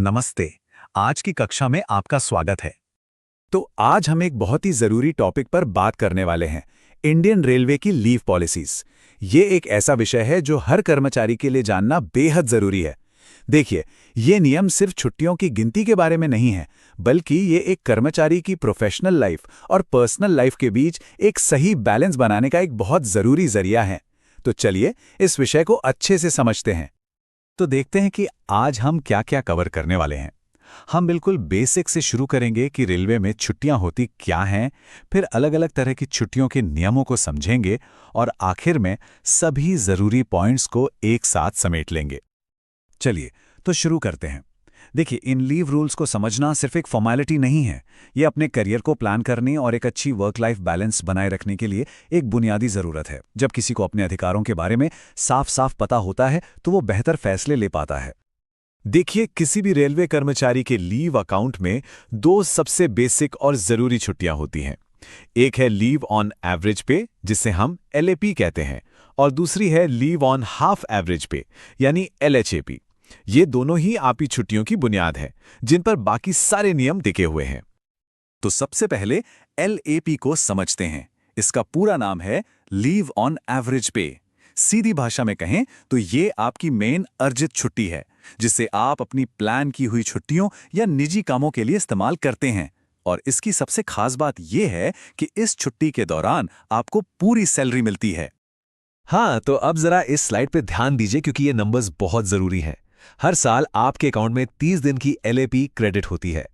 नमस्ते। आज की कक्षा में आपका स्वागत है। तो आज हम एक बहुत ही ज़रूरी टॉपिक पर बात करने वाले हैं, इंडियन रेलवे की लीव पॉलिसीज़। ये एक ऐसा विषय है जो हर कर्मचारी के लिए जानना बेहद ज़रूरी है। देखिए, ये नियम सिर्फ छुट्टियों की गिनती के बारे में नहीं है, बल्कि ये एक कर्मचारी की प्रोफेशनल लाइफ और पर्सनल लाइफ के बीच एक सही बैलेंस बनाने का एक बहुत ज़रूरी ज़रिया है। तो चलिए, इस विषय को अच्छे से समझते हैं। तो देखते हैं कि आज हम क्या-क्या कवर करने वाले हैं। हम बिल्कुल बेसिक से शुरू करेंगे कि रेलवे में छुट्टियां होती क्या हैं, फिर अलग-अलग तरह की छुट्टियों के नियमों को समझेंगे और आखिर में सभी ज़रूरी पॉइंट्स को एक साथ समेट लेंगे। चलिए, तो शुरू करते हैं। देखिए, इन लीव रूल्स को समझना सिर्फ एक फॉर्मेलिटी नहीं है। ये अपने करियर को प्लान करने और एक अच्छी वर्क लाइफ बैलेंस बनाए रखने के लिए एक बुनियादी ज़रूरत है। जब किसी को अपने अधिकारों के बारे में साफ-साफ पता होता है, तो वो बेहतर फैसले ले पाता है। देखिए, किसी भी रेलवे कर्मचारी के लीव अकाउंट में दो सबसे बेसिक और ज़रूरी छुट्टियां होती हैं। एक है लीव ऑन एवरेज पे, जिसे हम LAP कहते हैं, और दूसरी है लीव ऑन हाफ एवरेज पे, यानी LHAP। ये दोनों ही आपकी छुट्टियों की बुनियाद है, जिन पर बाकी सारे नियम टिके हुए हैं। तो सबसे पहले LAP को समझते हैं। इसका पूरा नाम है लीव ऑन एवरेज पे। सीधी भाषा में कहें तो ये आपकी मेन अर्जित छुट्टी है, जिसे आप अपनी प्लान की हुई छुट्टियों या निजी कामों के लिए इस्तेमाल करते हैं। और इसकी सबसे खास बात यह है कि इस छुट्टी के दौरान आपको पूरी सैलरी मिलती है। हाँ, तो अब जरा इस स्लाइड पे ध्यान दीजिए क्योंकि ये नंबर्स बहुत जरूरी हैं। हर साल आपके अकाउंट में 30 दिन की LAP क्रेडिट होती है,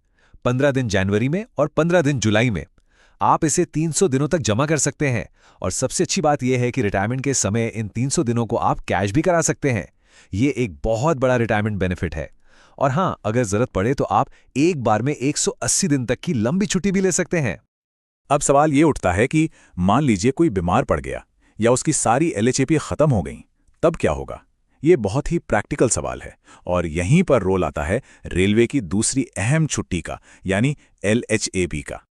15 दिन जनवरी में और 15 दिन जुलाई में। आप इसे 300 दिनों तक जमा कर सकते हैं और सबसे अच्छी बात यह है कि रिटायरमेंट के समय इन 300 दिनों को आप कैश भी करा सकते हैं। ये एक बहुत बड़ा रिटायरमेंट बेनिफिट है। और हाँ, अगर जरूरत पड़े तो आप एक बार में 180 दिन तक की लंबी छुट्टी भी ले सकते हैं। अब सवाल ये उठता है कि मान लीजिए कोई बीमार पड़ गया या उसकी सारी LHAP खत्म हो गई, तब क्या होगा? ये बहुत ही प्रैक्टिकल सवाल है और यहीं पर रोल आता है रेलवे की दूसरी अहम छुट्टी का, यानी LHAP का।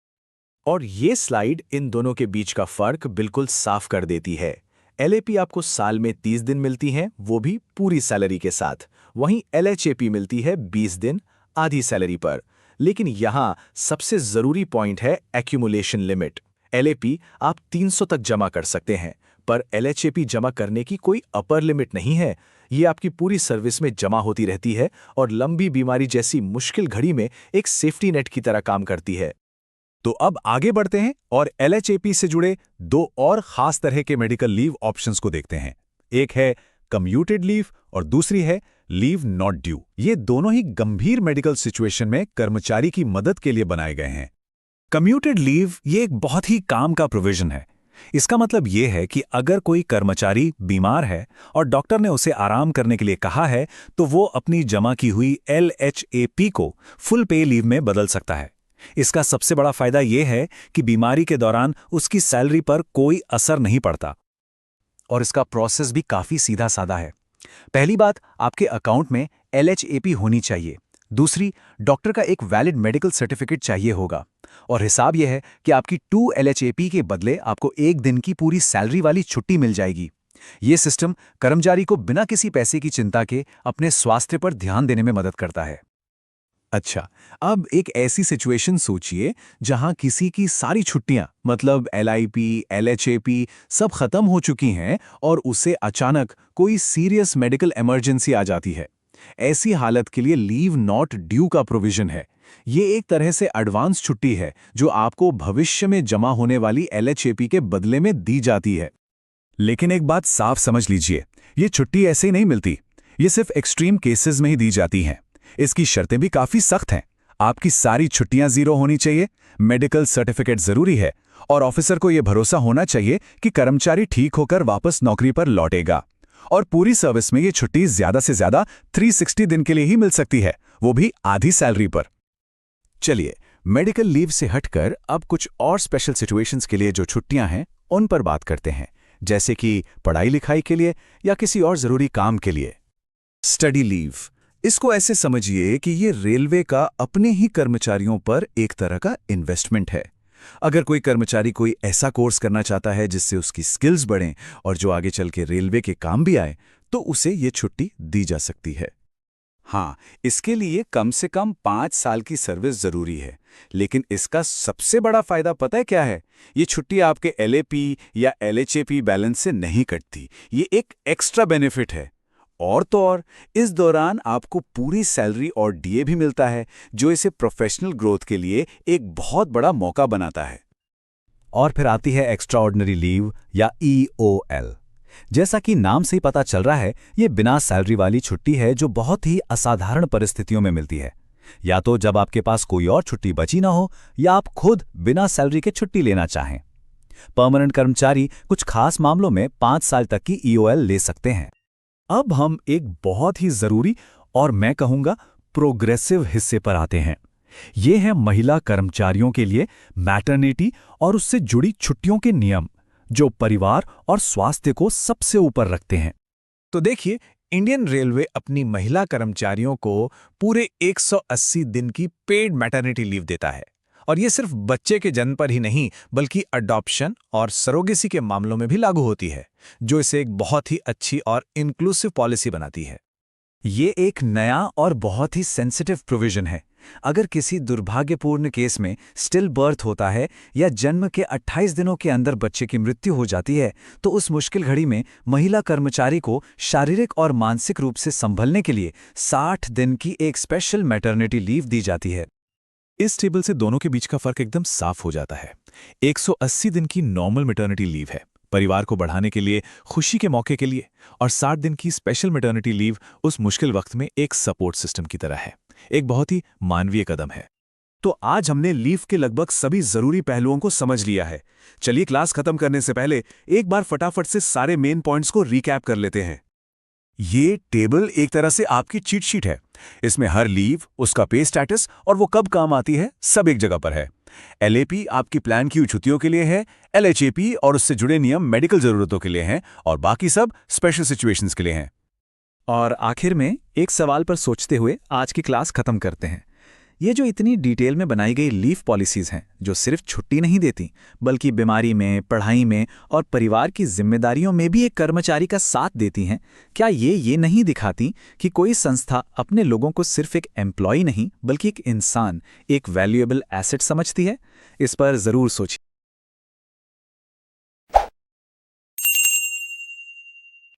और ये स्लाइड इन दोनों के बीच का फर्क बिल्कुल साफ कर देती है। LAP आपको साल में 30 दिन मिलती हैं, वो भी पूरी सैलरी के साथ। वहीं LHAP मिलती है 20 दिन आधी सैलरी पर। लेकिन यहाँ सबसे ज़रूरी पॉइंट है एक्यूमुलेशन लिमिट। LAP आप 300 तक जमा कर सकते हैं, पर LHAP जमा करने की कोई अपर लिमिट नहीं है। ये आपकी पूरी सर्विस में जमा होती रहती है और लंबी बीमारी जैसी मुश्किल घड़ी में एक सेफ्टी नेट की तरह काम करती है। तो अब आगे बढ़ते हैं और LHAP से जुड़े दो और खास तरह के मेडिकल लीव ऑप्शंस को देखते हैं। एक है कम्यूटेड लीव और दूसरी है लीव नॉट ड्यू। ये दोनों ही गंभीर मेडिकल सिचुएशन में कर्मचारी की मदद के लिए बनाए गए हैं। कम्यूटेड लीव ये एक बहुत ही काम का प्रोविजन है। इसका मतलब ये है कि अगर कोई कर्मचारी बीमार है और डॉक्टर ने उसे आराम करने के लिए कहा है, तो वो अपनी जमा की हुई LHAP को फुल पे लीव में बदल सकता है। इसका सबसे बड़ा फायदा यह है कि बीमारी के दौरान उसकी सैलरी पर कोई असर नहीं पड़ता। और इसका प्रोसेस भी काफी सीधा साधा है। पहली बात, आपके अकाउंट में LHAP होनी चाहिए। दूसरी, डॉक्टर का एक वैलिड मेडिकल सर्टिफिकेट चाहिए होगा। और हिसाब यह है कि आपकी 2 LHAP के बदले आपको 1 दिन की पूरी सैलरी वाली छुट्टी मिल जाएगी। यह सिस्टम कर्मचारी को बिना किसी पैसे की चिंता के अपने स्वास्थ्य पर ध्यान देने में मदद करता है। अच्छा, अब एक ऐसी सिचुएशन सोचिए जहां किसी की सारी छुट्टियां मतलब LIP, LHAP सब खत्म हो चुकी हैं और उसे अचानक कोई सीरियस मेडिकल इमरजेंसी आ जाती है। ऐसी हालत के लिए लीव नॉट ड्यू का प्रोविजन है। ये एक तरह से एडवांस छुट्टी है जो आपको भविष्य में जमा होने वाली LHAP के बदले में दी जाती है। लेकिन एक बात साफ समझ लीजिए, ये छुट्टी ऐसे ही नहीं मिलती। ये सिर्फ एक्सट्रीम केसेस में ही दी जाती हैं। इसकी शर्तें भी काफी सख्त हैं। आपकी सारी छुट्टियां 0 होनी चाहिए, मेडिकल सर्टिफिकेट जरूरी है और ऑफिसर को यह भरोसा होना चाहिए कि कर्मचारी ठीक होकर वापस नौकरी पर लौटेगा। और पूरी सर्विस में ये छुट्टी ज्यादा से ज्यादा 360 दिन के लिए ही मिल सकती है, वो भी आधी सैलरी पर। चलिए, मेडिकल लीव से हटकर अब कुछ और स्पेशल सिचुएशंस के लिए जो छुट्टियां हैं उन पर बात करते हैं, जैसे कि पढ़ाई लिखाई के लिए या किसी और जरूरी काम के लिए। स्टडी लीव, इसको ऐसे समझिए कि ये रेलवे का अपने ही कर्मचारियों पर एक तरह का इन्वेस्टमेंट है। अगर कोई कर्मचारी कोई ऐसा कोर्स करना चाहता है जिससे उसकी स्किल्स बढ़ें और जो आगे चल के रेलवे के काम भी आए, तो उसे ये छुट्टी दी जा सकती है। हाँ, इसके लिए कम से कम 5 साल की सर्विस जरूरी है। लेकिन इसका सबसे बड़ा फायदा पता है क्या है? ये छुट्टी आपके LAP या LHAP बैलेंस से नहीं कटती। ये एक एक्स्ट्रा बेनिफिट है। और तो और, इस दौरान आपको पूरी सैलरी और DA भी मिलता है, जो इसे प्रोफेशनल ग्रोथ के लिए एक बहुत बड़ा मौका बनाता है। और फिर आती है एक्स्ट्रा ऑर्डिनरी लीव या EOL। जैसा कि नाम से ही पता चल रहा है, ये बिना सैलरी वाली छुट्टी है जो बहुत ही असाधारण परिस्थितियों में मिलती है। या तो जब आपके पास कोई और छुट्टी बची ना हो, या आप खुद बिना सैलरी के छुट्टी लेना चाहें। परमानेंट कर्मचारी कुछ खास मामलों में 5 साल तक की EOL ले सकते हैं। अब हम एक बहुत ही जरूरी और मैं कहूंगा प्रोग्रेसिव हिस्से पर आते हैं। ये है महिला कर्मचारियों के लिए मैटरनिटी और उससे जुड़ी छुट्टियों के नियम, जो परिवार और स्वास्थ्य को सबसे ऊपर रखते हैं। तो देखिए, इंडियन रेलवे अपनी महिला कर्मचारियों को पूरे 180 दिन की पेड मैटरनिटी लीव देता है। और ये सिर्फ बच्चे के जन्म पर ही नहीं, बल्कि अडॉप्शन और सरोगेसी के मामलों में भी लागू होती है, जो इसे एक बहुत ही अच्छी और इंक्लूसिव पॉलिसी बनाती है। ये एक नया और बहुत ही सेंसिटिव प्रोविजन है। अगर किसी दुर्भाग्यपूर्ण केस में स्टिल बर्थ होता है या जन्म के 28 दिनों के अंदर बच्चे की मृत्यु हो जाती है, तो उस मुश्किल घड़ी में महिला कर्मचारी को शारीरिक और मानसिक रूप से संभलने के लिए 60 दिन की एक स्पेशल मैटरनिटी लीव दी जाती है। इस टेबल से दोनों के बीच का फर्क एकदम साफ हो जाता है। 180 दिन की नॉर्मल मैटरनिटी लीव है परिवार को बढ़ाने के लिए, खुशी के मौके के लिए, और 60 दिन की स्पेशल मैटरनिटी लीव उस मुश्किल वक्त में एक सपोर्ट सिस्टम की तरह है। एक बहुत ही मानवीय कदम है। तो आज हमने लीव के लगभग सभी जरूरी पहलुओं को समझ लिया है। चलिए क्लास खत्म करने से पहले एक बार फटाफट से सारे मेन पॉइंट्स को रिकैप कर लेते हैं। ये टेबल एक तरह से आपकी चीट शीट है। इसमें हर लीव, उसका पे स्टेटस और वो कब काम आती है, सब एक जगह पर है। LAP आपकी प्लान की हुई छुट्टियों के लिए है, LHAP और उससे जुड़े नियम मेडिकल जरूरतों के लिए हैं, और बाकी सब स्पेशल सिचुएशंस के लिए हैं। और आखिर में एक सवाल पर सोचते हुए आज की क्लास खत्म करते हैं। ये जो इतनी डिटेल में बनाई गई लीव पॉलिसीज हैं, जो सिर्फ छुट्टी नहीं देती, बल्कि बीमारी में, पढ़ाई में और परिवार की जिम्मेदारियों में भी एक कर्मचारी का साथ देती हैं, क्या ये नहीं दिखाती कि कोई संस्था अपने लोगों को सिर्फ एक एम्प्लॉय नहीं, बल्कि एक इंसान, एक वैल्यूएबल एसेट समझती है? इस पर जरूर सोचिए।